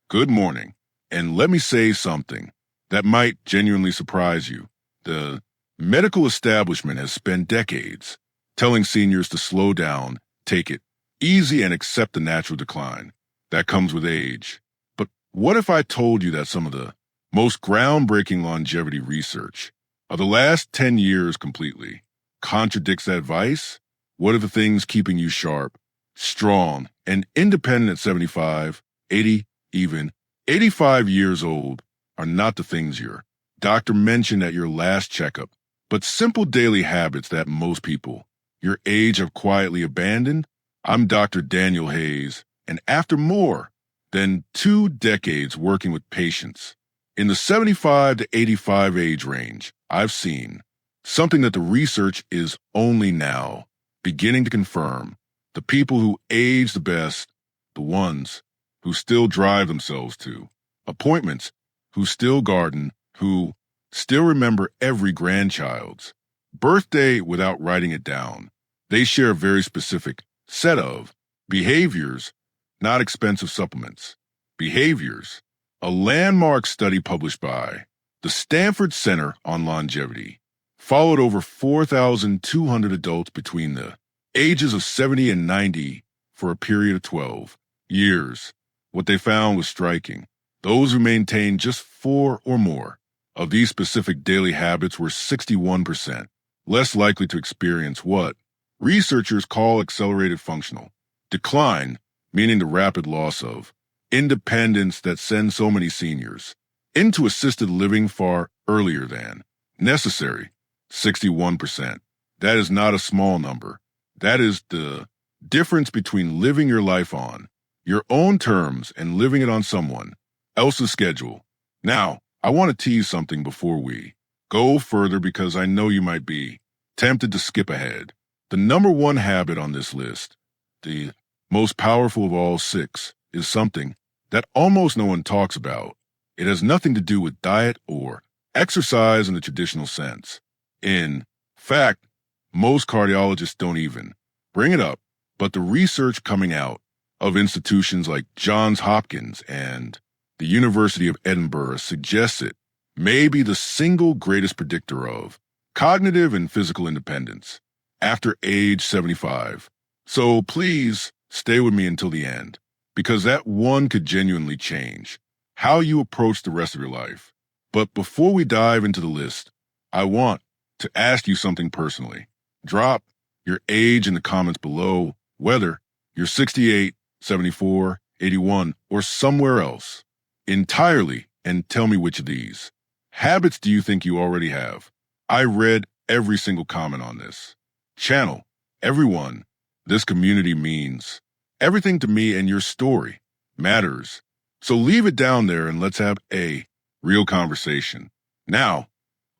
Good morning. And let me say something that might genuinely surprise you. The medical establishment has spent decades telling seniors to slow down, take it easy, and accept the natural decline that comes with age. But what if I told you that some of the most groundbreaking longevity research of the last 10 years completely contradicts that advice? What are the things keeping you sharp, strong, and independent at 75, 80, even 85 years old are not the things your doctor mentioned at your last checkup, but simple daily habits that most people your age have quietly abandoned? I'm Dr. Daniel Hayes, and after more than 2 decades working with patients in the 75 to 85 age range, I've seen something that the research is only now beginning to confirm. The people who age the best, the ones who still drive themselves to appointments, who still garden, who still remember every grandchild's birthday without writing it down. They share a very specific set of behaviors, not expensive supplements. Behaviors. A landmark study published by the Stanford Center on Longevity followed over 4,200 adults between the ages of 70 and 90 for a period of 12 years. What they found was striking. Those who maintained just 4 or more of these specific daily habits were 61% less likely to experience what researchers call accelerated functional decline, meaning the rapid loss of independence that sends so many seniors into assisted living far earlier than necessary. 61%. That is not a small number. That is the difference between living your life on your own terms and living it on someone else's schedule. Now, I want to tease something before we go further because I know you might be tempted to skip ahead. The number one habit on this list, the most powerful of all 6, is something that almost no one talks about. It has nothing to do with diet or exercise in the traditional sense. In fact, most cardiologists don't even bring it up, but the research coming out of institutions like Johns Hopkins and the University of Edinburgh suggests it may be the single greatest predictor of cognitive and physical independence after age 75. So please stay with me until the end, because that one could genuinely change how you approach the rest of your life. But before we dive into the list, I want to ask you something personally. Drop your age in the comments below, whether you're 68, 74, 81, or somewhere else entirely, and tell me which of these habits do you think you already have. I read every single comment on this channel. Everyone, this community means everything to me, and your story matters. So leave it down there and let's have a real conversation. Now,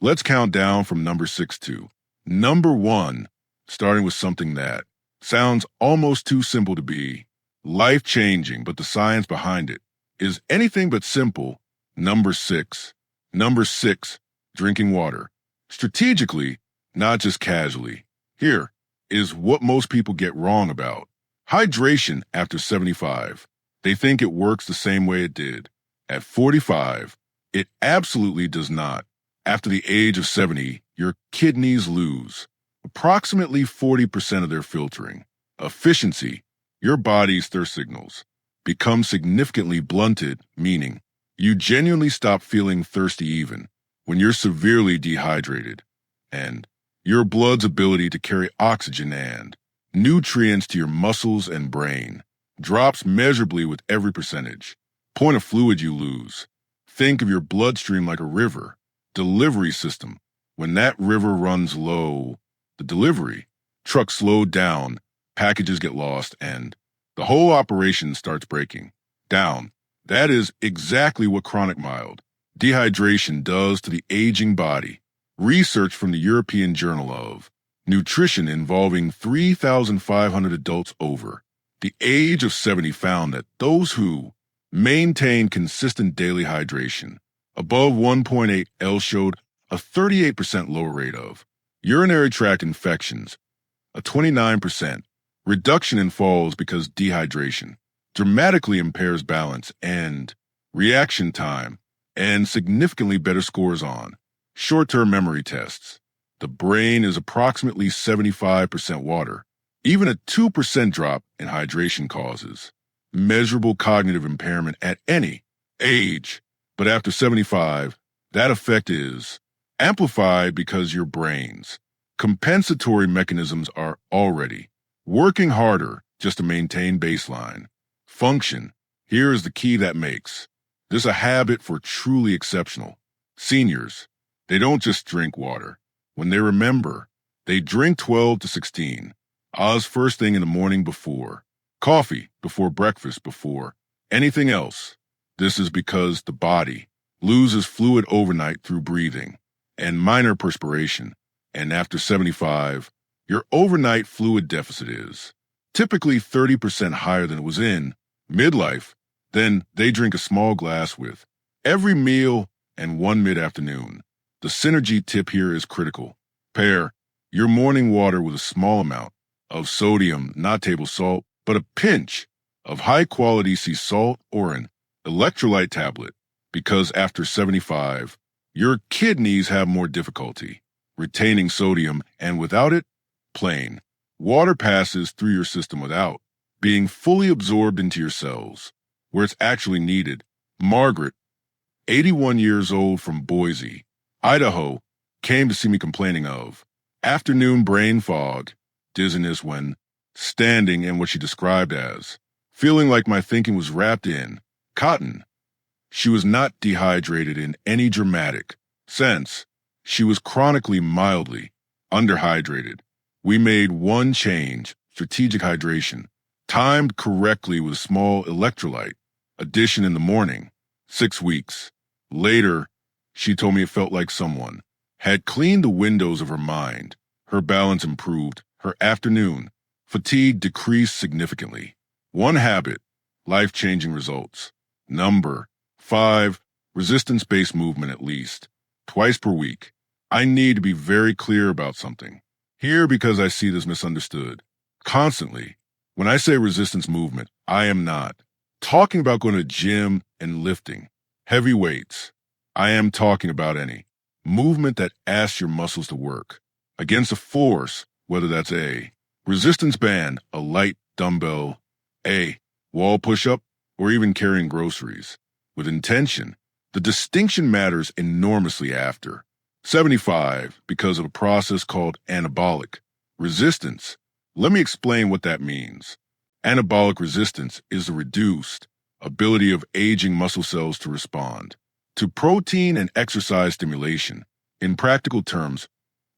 let's count down from number 6 to number 1, starting with something that sounds almost too simple to be life-changing, but the science behind it is anything but simple. Number 6. Number 6, drinking water. Strategically, not just casually. Here is what most people get wrong about hydration after 75. They think it works the same way it did at 45. It absolutely does not. After the age of 70, your kidneys lose approximately 40% of their filtering efficiency. Your body's thirst signals become significantly blunted, meaning you genuinely stop feeling thirsty even when you're severely dehydrated, and your blood's ability to carry oxygen and nutrients to your muscles and brain drops measurably with every percentage point of fluid you lose. Think of your bloodstream like a river delivery system. When that river runs low, the delivery trucks slow down, packages get lost, and the whole operation starts breaking down. That is exactly what chronic mild dehydration does to the aging body. Research from the European Journal of Nutrition involving 3,500 adults over the age of 70 found that those who maintained consistent daily hydration above 1.8 L showed a 38% lower rate of urinary tract infections, a 29% reduction in falls because dehydration dramatically impairs balance, and reaction time, and significantly better scores on short-term memory tests. The brain is approximately 75% water. Even a 2% drop in hydration causes measurable cognitive impairment at any age. But after 75, that effect is amplified because your brain's compensatory mechanisms are already working harder just to maintain baseline function. Here is the key that makes this a habit for truly exceptional seniors. They don't just drink water. When they remember, they drink 12 to 16 Oz first thing in the morning before coffee, before breakfast, before anything else. This is because the body loses fluid overnight through breathing and minor perspiration. And after 75, your overnight fluid deficit is typically 30% higher than it was in midlife. Then they drink a small glass with every meal and one mid-afternoon. The synergy tip here is critical. Pair your morning water with a small amount of sodium, not table salt, but a pinch of high-quality sea salt or an electrolyte tablet, because after 75, your kidneys have more difficulty retaining sodium, and without it, plain water passes through your system without being fully absorbed into your cells, where it's actually needed. Margaret, 81 years old from Boise, Idaho, came to see me complaining of afternoon brain fog, dizziness when standing, and what she described as feeling like my thinking was wrapped in cotton. She was not dehydrated in any dramatic sense. She was chronically mildly underhydrated. We made one change, strategic hydration, timed correctly with a small electrolyte addition in the morning. 6 weeks later, she told me it felt like someone had cleaned the windows of her mind. Her balance improved. Her afternoon fatigue decreased significantly. One habit, life-changing results. Number 5, resistance-based movement at least twice per week. I need to be very clear about something here because I see this misunderstood constantly. When I say resistance movement, I am not talking about going to the gym and lifting heavy weights. I am talking about any movement that asks your muscles to work against a force, whether that's a resistance band, a light dumbbell, a wall push-up, or even carrying groceries with intention. The distinction matters enormously after 75 because of a process called anabolic resistance. Let me explain what that means. Anabolic resistance is the reduced ability of aging muscle cells to respond to protein and exercise stimulation. In practical terms,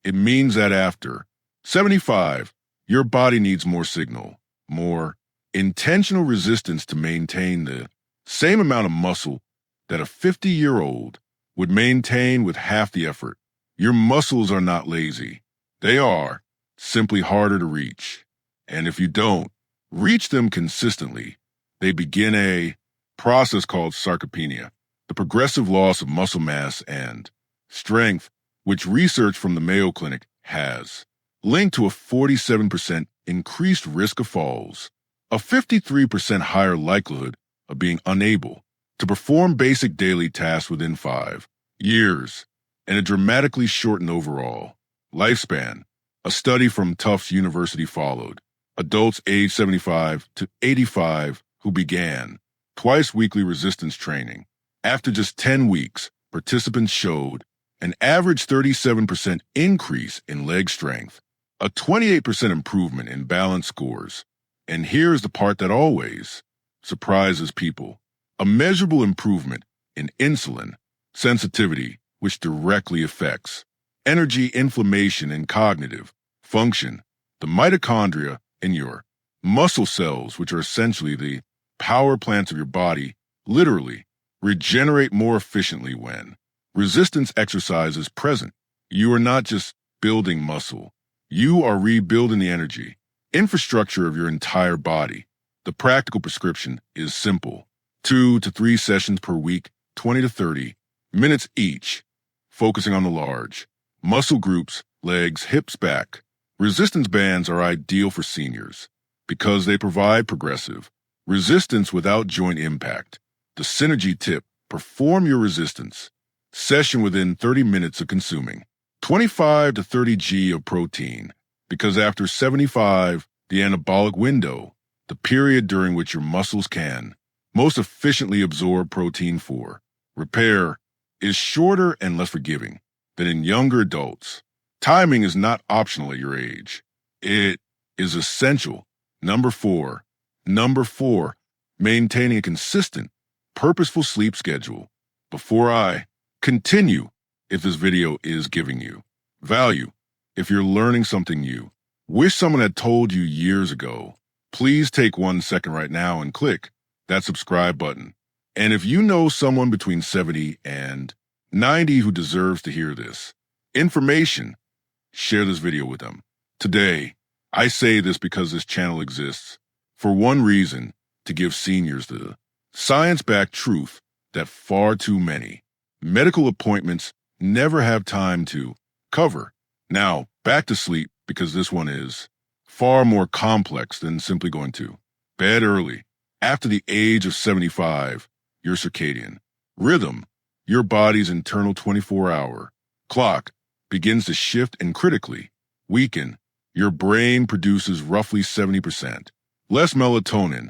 it means that after 75, your body needs more signal, more intentional resistance to maintain the same amount of muscle that a 50-year-old would maintain with half the effort. Your muscles are not lazy. They are simply harder to reach. And if you don't reach them consistently, they begin a process called sarcopenia, the progressive loss of muscle mass and strength, which research from the Mayo Clinic has linked to a 47% increased risk of falls, a 53% higher likelihood of being unable to perform basic daily tasks within 5 years, and a dramatically shortened overall lifespan. A study from Tufts University followed adults aged 75 to 85 who began twice-weekly resistance training. After just 10 weeks, participants showed an average 37% increase in leg strength, a 28% improvement in balance scores, and here's the part that always surprises people: a measurable improvement in insulin sensitivity, which directly affects energy, inflammation, and cognitive function. The mitochondria in your muscle cells, which are essentially the power plants of your body, literally regenerate more efficiently when resistance exercise is present. You are not just building muscle, you are rebuilding the energy infrastructure of your entire body. The practical prescription is simple: 2 to 3 sessions per week, 20 to 30 minutes each, focusing on the large muscle groups, legs, hips, back. Resistance bands are ideal for seniors because they provide progressive resistance without joint impact. The synergy tip, perform your resistance. Session within 30 minutes of consuming 25 to 30 g of protein, because after 75, the anabolic window, the period during which your muscles can most efficiently absorb protein for repair, is shorter and less forgiving than in younger adults. Timing is not optional at your age. It is essential. Number four, maintaining a consistent, purposeful sleep schedule. Before I continue, if this video is giving you value, if you're learning something new, wish someone had told you years ago, please take 1 second right now and click that subscribe button. And if you know someone between 70 and 90 who deserves to hear this information, share this video with them. Today, I say this because this channel exists for one reason: to give seniors the science-backed truth that far too many medical appointments never have time to cover. Now, back to sleep, because this one is far more complex than simply going to bed early. After the age of 75, your circadian rhythm, your body's internal 24-hour clock, begins to shift and critically weaken. Your brain produces roughly 70% less melatonin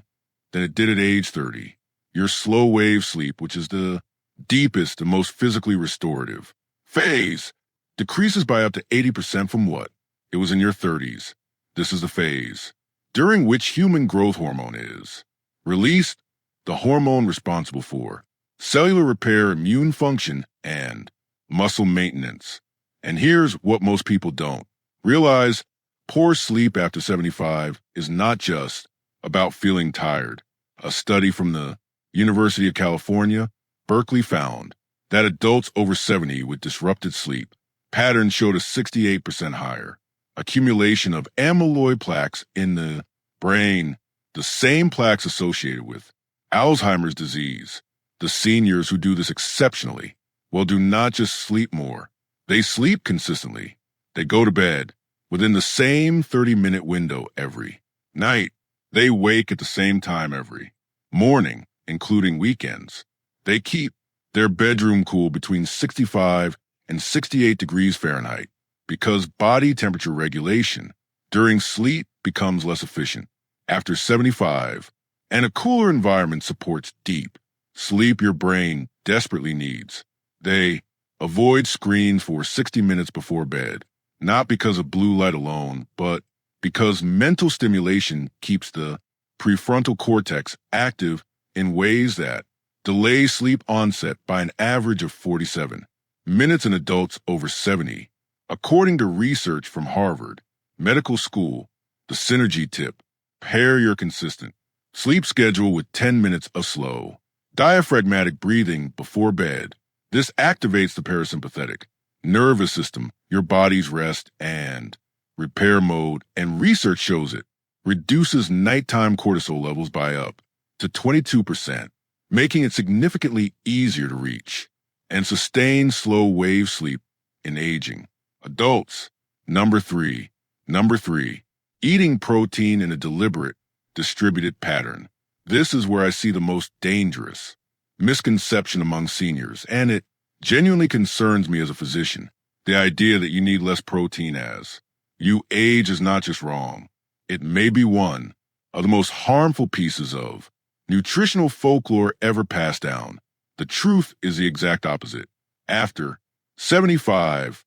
than it did at age 30. Your slow wave sleep, which is the deepest and most physically restorative phase, decreases by up to 80% from what it was in your 30s. This is the phase during which human growth hormone is released, the hormone responsible for cellular repair, immune function, and muscle maintenance. And here's what most people don't realize: poor sleep after 75 is not just about feeling tired. A study from the University of California, Berkeley, found that adults over 70 with disrupted sleep patterns showed a 68% higher accumulation of amyloid plaques in the brain, the same plaques associated with Alzheimer's disease. The seniors who do this exceptionally well do not just sleep more, they sleep consistently. They go to bed within the same 30-minute window every night. They wake at the same time every morning, including weekends. They keep their bedroom cool between 65 and 68 degrees Fahrenheit because body temperature regulation during sleep becomes less efficient after 75, and a cooler environment supports deep sleep your brain desperately needs. They avoid screens for 60 minutes before bed, not because of blue light alone, but because mental stimulation keeps the prefrontal cortex active in ways that delay sleep onset by an average of 47 minutes in adults over 70. According to research from Harvard Medical School, the synergy tip: pair your consistent sleep schedule with 10 minutes of slow, diaphragmatic breathing before bed. This activates the parasympathetic nervous system, your body's rest and repair mode, and research shows it reduces nighttime cortisol levels by up to 22%, making it significantly easier to reach and sustain slow wave sleep in aging adults. Number three, eating protein in a deliberate, distributed pattern. This is where I see the most dangerous misconception among seniors, and it genuinely concerns me as a physician. The idea that you need less protein as you age is not just wrong. It may be one of the most harmful pieces of nutritional folklore ever passed down. The truth is the exact opposite. After 75,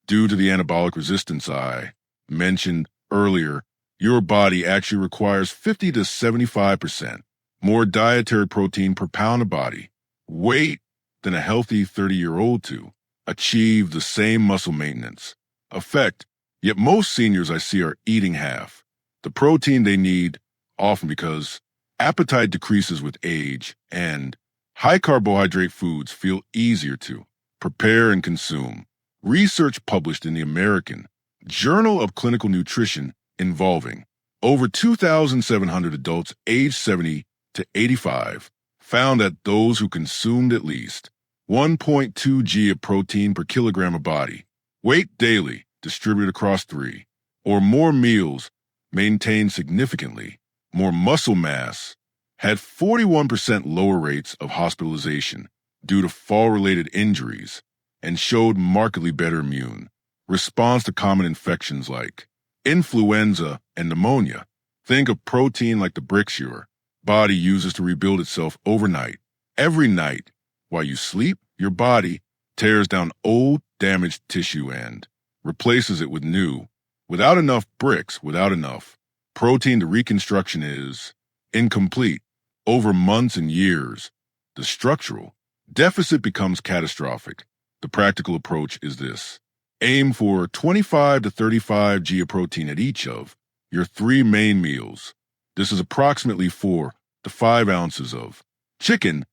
due to the anabolic resistance I mentioned earlier, your body actually requires 50 to 75% more dietary protein per pound of body weight than a healthy 30-year-old to achieve the same muscle maintenance effect. Yet most seniors I see are eating half the protein they need, often because appetite decreases with age and high carbohydrate foods feel easier to prepare and consume. Research published in the American Journal of Clinical Nutrition involving over 2,700 adults aged 70 to 85 found that those who consumed at least 1.2 g of protein per kilogram of body weight daily, distributed across 3 or more meals, maintained significantly more muscle mass had 41% lower rates of hospitalization due to fall-related injuries, and showed markedly better immune response to common infections like influenza and pneumonia. Think of protein like the bricks your body uses to rebuild itself overnight. Every night, while you sleep, your body tears down old, damaged tissue and replaces it with new. Without enough bricks, without enough protein, the reconstruction is incomplete. Over months and years, the structural deficit becomes catastrophic. The practical approach is this. Aim for 25 to 35 g of protein at each of your 3 main meals. This is approximately 4 to 5 ounces of chicken,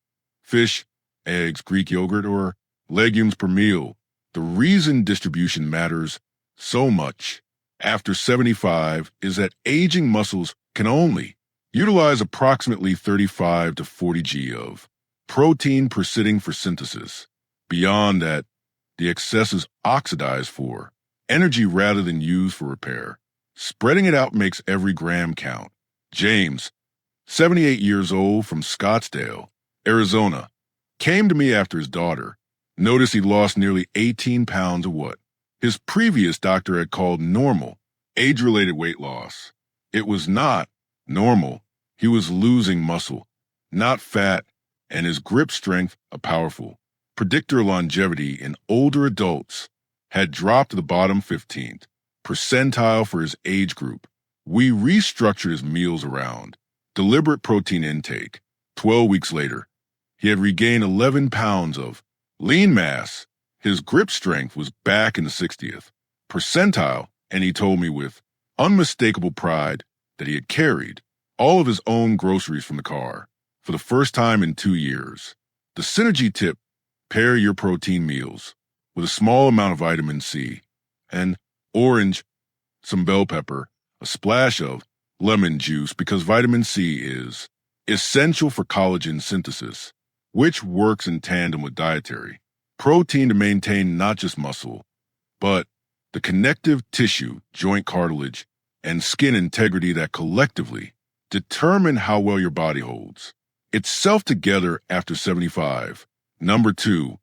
fish, eggs, Greek yogurt, or legumes per meal. The reason distribution matters so much after 75 is that aging muscles can only utilize approximately 35 to 40 g of protein per sitting for synthesis. Beyond that, the excess is oxidized for energy rather than used for repair. Spreading it out makes every gram count. James, 78 years old from Scottsdale, Arizona, came to me after his daughter noticed he lost nearly 18 pounds of what his previous doctor had called normal, age-related weight loss. It was not normal. He was losing muscle, not fat, and his grip strength, a powerful predictor of longevity in older adults, had dropped to the bottom 15th percentile for his age group. We restructured his meals around deliberate protein intake. 12 weeks later, he had regained 11 pounds of lean mass. His grip strength was back in the 60th percentile, and he told me with unmistakable pride that he had carried all of his own groceries from the car for the first time in 2 years. The synergy tip: pair your protein meals with a small amount of vitamin C and orange, some bell pepper, a splash of lemon juice, because vitamin C is essential for collagen synthesis, which works in tandem with dietary protein to maintain not just muscle, but the connective tissue, joint cartilage, and skin integrity that collectively determine how well your body holds itself together after 75. Number two,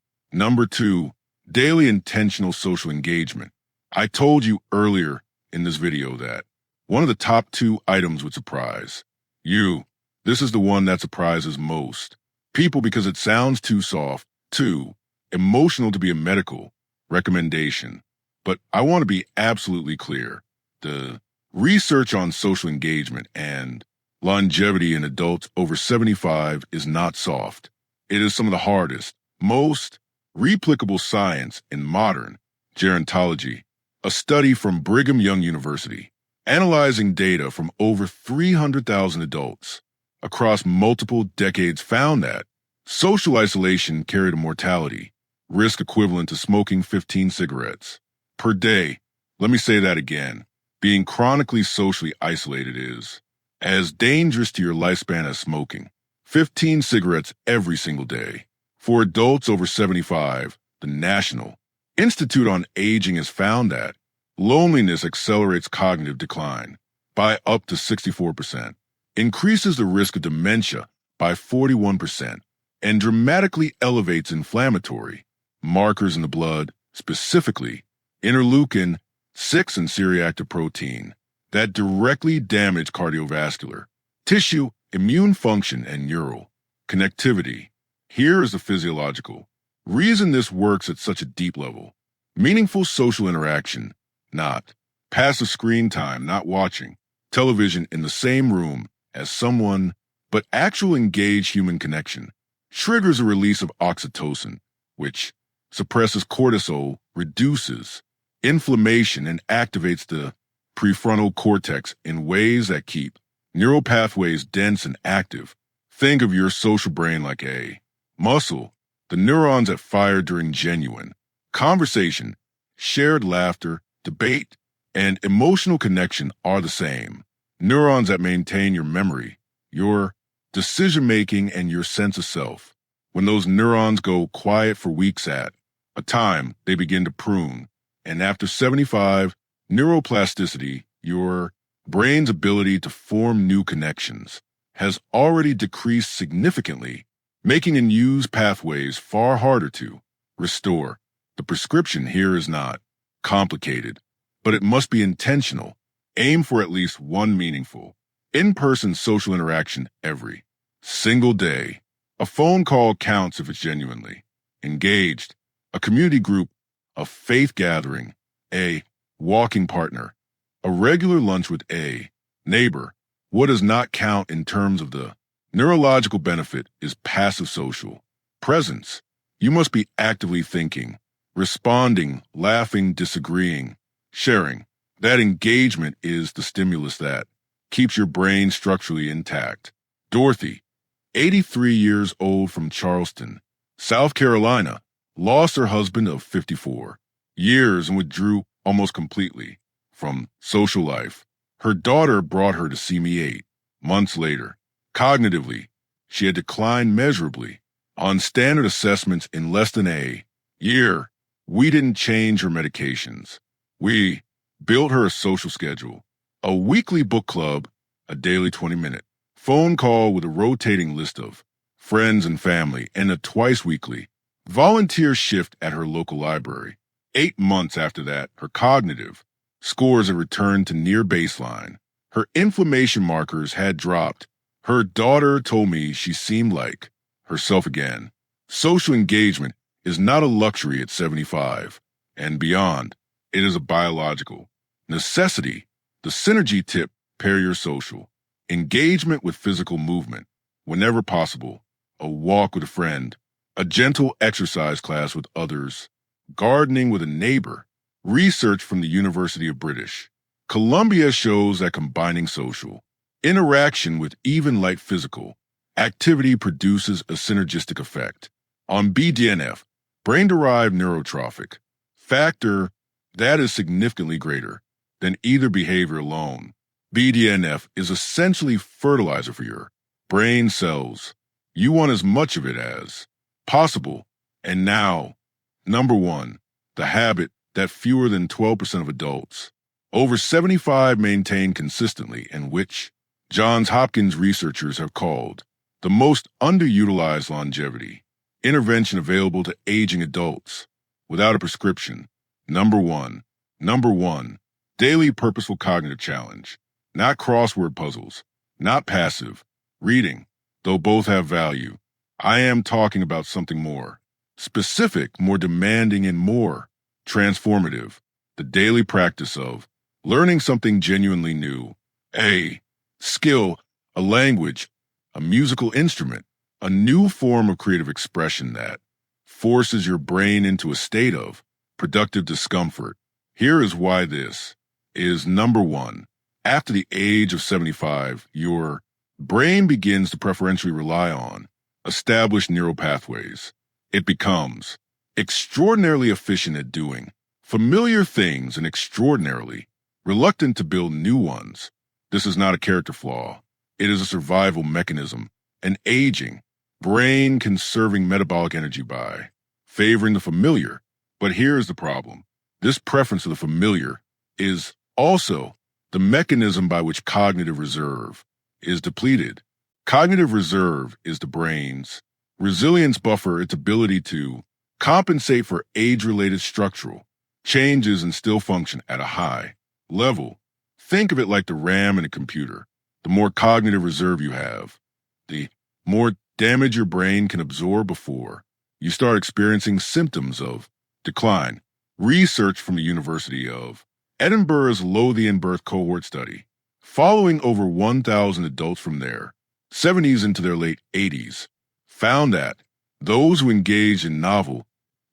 daily intentional social engagement. I told you earlier in this video that one of the top 2 items would surprise you. This is the one that surprises most people because it sounds too soft, too emotional to be a medical recommendation. But I want to be absolutely clear. The research on social engagement and longevity in adults over 75 is not soft. It is some of the hardest, most replicable science in modern gerontology. A study from Brigham Young University, analyzing data from over 300,000 adults across multiple decades, found that social isolation carried a mortality risk equivalent to smoking 15 cigarettes per day. Let me say that again. Being chronically socially isolated is as dangerous to your lifespan as smoking 15 cigarettes every single day. For adults over 75, the National Institute on Aging has found that loneliness accelerates cognitive decline by up to 64%, increases the risk of dementia by 41%, and dramatically elevates inflammatory markers in the blood, specifically interleukin-6 and C-reactive protein, that directly damage cardiovascular tissue, immune function, and neural connectivity. Here is the physiological reason this works at such a deep level. Meaningful social interaction, not passive screen time, not watching television in the same room as someone, but actual engaged human connection, triggers a release of oxytocin, which suppresses cortisol, reduces inflammation, and activates the prefrontal cortex in ways that keep neural pathways dense and active. Think of your social brain like a muscle. The neurons that fire during genuine conversation, shared laughter, debate, and emotional connection are the same. Neurons that maintain your memory, your decision-making, and your sense of self. When those neurons go quiet for weeks at a time, they begin to prune. And after 75, neuroplasticity, your brain's ability to form new connections, has already decreased significantly, making and use pathways far harder to restore. The prescription here is not complicated, but it must be intentional. Aim for at least one meaningful, in-person social interaction every single day. A phone call counts if it's genuinely engaged. A community group, a faith gathering, a walking partner, a regular lunch with a neighbor. What does not count in terms of the neurological benefit is passive social presence. You must be actively thinking, responding, laughing, disagreeing, sharing. That engagement is the stimulus that keeps your brain structurally intact. Dorothy, 83 years old from Charleston, South Carolina, lost her husband of 54 years and withdrew almost completely from social life. Her daughter brought her to see me 8 months later. Cognitively, she had declined measurably. On standard assessments in less than a year, we didn't change her medications. We built her a social schedule, a weekly book club, a daily 20-minute phone call with a rotating list of friends and family, and a twice-weekly volunteer shift at her local library. 8 months after that, her cognitive scores had returned to near baseline. Her inflammation markers had dropped. Her daughter told me she seemed like herself again. Social engagement is not a luxury at 75 and beyond. It is a biological necessity. The synergy tip: pair your social engagement with physical movement. Whenever possible, a walk with a friend, a gentle exercise class with others, gardening with a neighbor. Research from the University of British Columbia shows that combining social interaction with even light physical activity produces a synergistic effect on BDNF, brain-derived neurotrophic factor, that is significantly greater than either behavior alone. BDNF is essentially fertilizer for your brain cells. You want as much of it as possible. And now, number 1, the habit that fewer than 12% of adults over 75 maintain consistently, and which Johns Hopkins researchers have called the most underutilized longevity intervention available to aging adults without a prescription. Number one, daily purposeful cognitive challenge, not crossword puzzles, not passive reading, though both have value. I am talking about something more specific, more demanding, and more transformative. The daily practice of learning something genuinely new, a skill, a language, a musical instrument, a new form of creative expression that forces your brain into a state of productive discomfort. Here is why this is number 1. After the age of 75, your brain begins to preferentially rely on established neural pathways. It becomes extraordinarily efficient at doing familiar things and extraordinarily reluctant to build new ones. This is not a character flaw. It is a survival mechanism, an aging, brain-conserving metabolic energy by favoring the familiar. But here is the problem. This preference for the familiar is also the mechanism by which cognitive reserve is depleted. Cognitive reserve is the brain's resilience buffer, its ability to compensate for age-related structural changes and still function at a high level. Think of it like the RAM in a computer. The more cognitive reserve you have, the more damage your brain can absorb before you start experiencing symptoms of decline. Research from the University of Edinburgh's Lothian birth cohort study, following over 1,000 adults from their 70s into their late 80s, found that those who engaged in novel,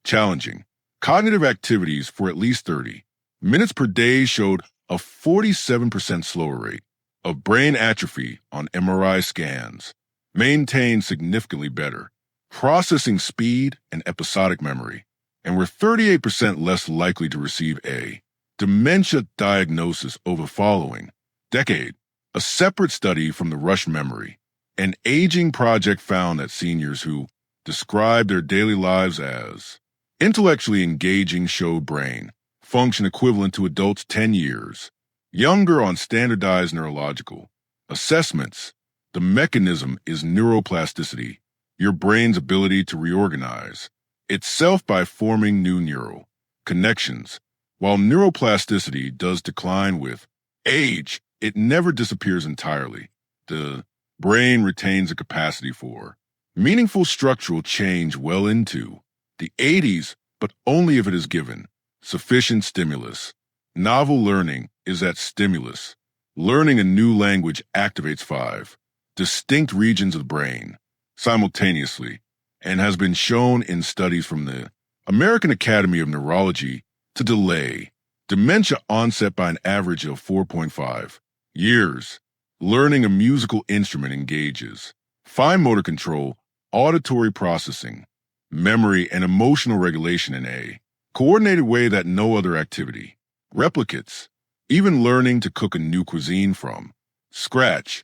challenging, cognitive activities for at least 30 minutes per day showed a 47% slower rate of brain atrophy on MRI scans, maintained significantly better processing speed and episodic memory, and were 38% less likely to receive a dementia diagnosis over the following decade. A separate study from the Rush Memory and Aging Project found that seniors who described their daily lives as intellectually engaging showed brain function equivalent to adults 10 years younger on standardized neurological assessments. The mechanism is neuroplasticity, your brain's ability to reorganize itself by forming new neural connections. While neuroplasticity does decline with age, it never disappears entirely. The brain retains a capacity for meaningful structural change well into the 80s, but only if it is given sufficient stimulus. Novel learning is that stimulus. Learning a new language activates 5 distinct regions of the brain simultaneously and has been shown in studies from the American Academy of Neurology to delay dementia onset by an average of 4.5 years. Learning a musical instrument engages fine motor control, auditory processing, memory, and emotional regulation in a coordinated way that no other activity replicates. Even learning to cook a new cuisine from scratch,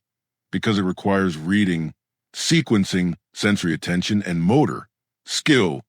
because it requires reading, sequencing, sensory attention, and motor skill,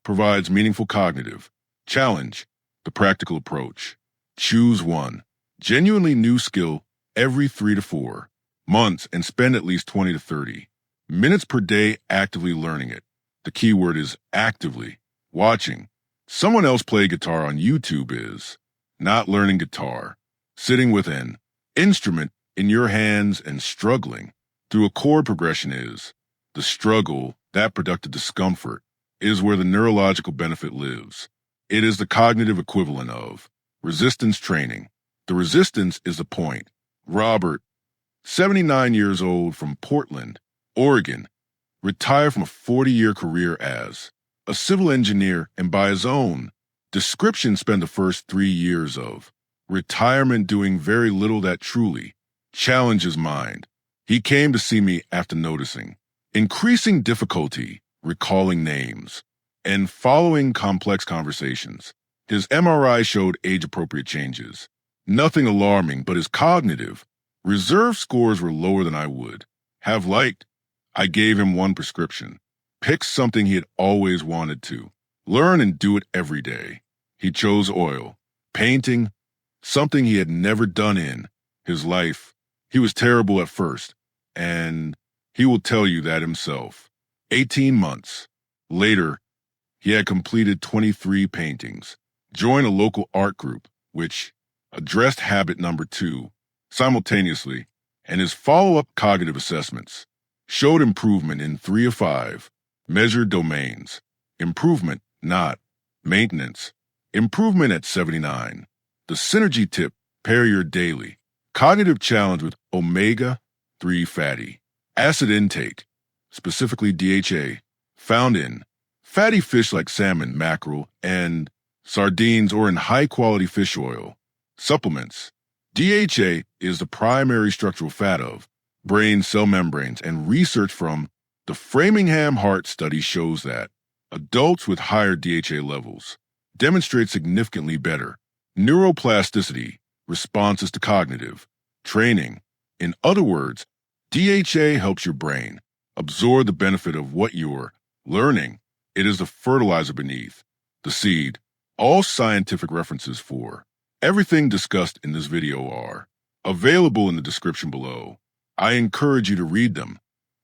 provides meaningful cognitive challenge. The practical approach. Choose one genuinely new skill every 3 to 4 months and spend at least 20 to 30 minutes per day actively learning it. The key word is actively. Watching someone else play guitar on YouTube is not learning guitar. Sitting with an instrument in your hands and struggling through a chord progression is the struggle. That productive discomfort is where the neurological benefit lives. It is the cognitive equivalent of resistance training. The resistance is the point. Robert, 79 years old from Portland, Oregon, retired from a 40-year career as a civil engineer and by his own description spent the first 3 years of retirement doing very little that truly challenged his mind. He came to see me after noticing increasing difficulty recalling names and following complex conversations. His MRI showed age-appropriate changes. Nothing alarming, but his cognitive reserve scores were lower than I would have liked. I gave him one prescription. Pick something he had always wanted to learn and do it every day. He chose oil, painting, something he had never done in his life. He was terrible at first, and he will tell you that himself. 18 months later, he had completed 23 paintings, joined a local art group, which addressed habit number 2 simultaneously, and his follow-up cognitive assessments showed improvement in 3 of 5 measured domains. Improvement, not maintenance. Improvement at 79. The synergy tip, pair your daily cognitive challenge with omega-3 fatty acid intake, specifically DHA, found in fatty fish like salmon, mackerel, and sardines, or in high-quality fish oil. Supplements. DHA is the primary structural fat of brain cell membranes, and research from the Framingham Heart Study shows that adults with higher DHA levels demonstrate significantly better neuroplasticity responses to cognitive training. In other words, DHA helps your brain absorb the benefit of what you're learning. It is the fertilizer beneath the seed. All scientific references for everything discussed in this video are available in the description below. I encourage you to read them,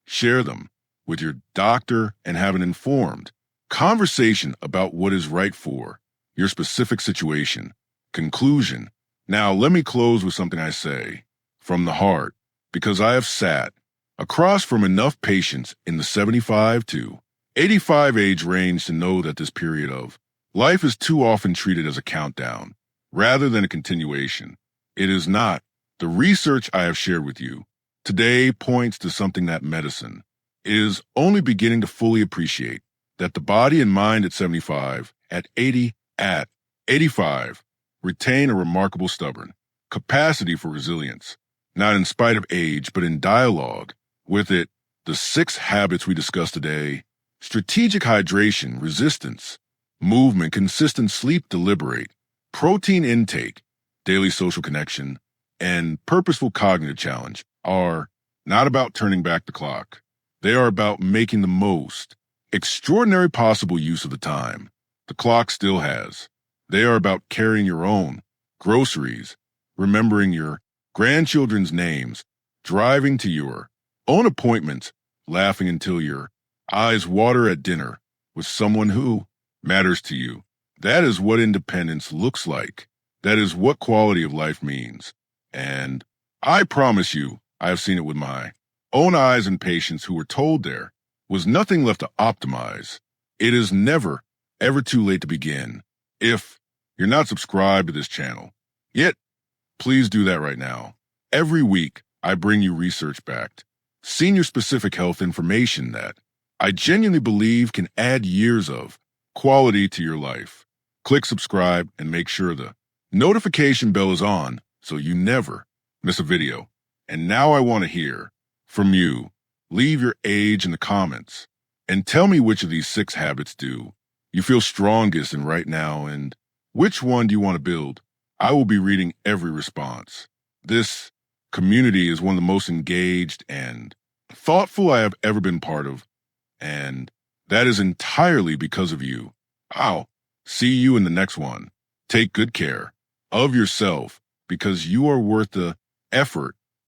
share them with your doctor, and have an informed conversation about what is right for your specific situation. Conclusion. Now, let me close with something I say from the heart, because I have sat across from enough patients in the 75 to 85 age range to know that this period of life is too often treated as a countdown rather than a continuation. It is not. The research I have shared with you today points to something that medicine is only beginning to fully appreciate, that the body and mind at 75, at 80, at 85, retain a remarkable stubborn capacity for resilience, not in spite of age, but in dialogue with it. The 6 habits we discussed today: strategic hydration, resistance, movement, consistent sleep, deliberate, protein intake, daily social connection, and purposeful cognitive challenge, are not about turning back the clock. They are about making the most extraordinary possible use of the time the clock still has. They are about carrying your own groceries, remembering your grandchildren's names, driving to your Own appointments, laughing until your eyes water at dinner with someone who matters to you. That is what independence looks like. That is what quality of life means. And I promise you, I have seen it with my own eyes and patients who were told there was nothing left to optimize. It is never, ever too late to begin. If you're not subscribed to this channel yet, please do that right now. Every week, I bring you research-backed, senior-specific health information that I genuinely believe can add years of quality to your life. Click subscribe and make sure the notification bell is on so you never miss a video. And now I want to hear from you. Leave your age in the comments and tell me which of these 6 habits do you feel strongest in right now and which one do you want to build. I will be reading every response. This community is one of the most engaged and thoughtful I have ever been part of, and that is entirely because of you. I'll see you in the next one. Take good care of yourself because you are worth the effort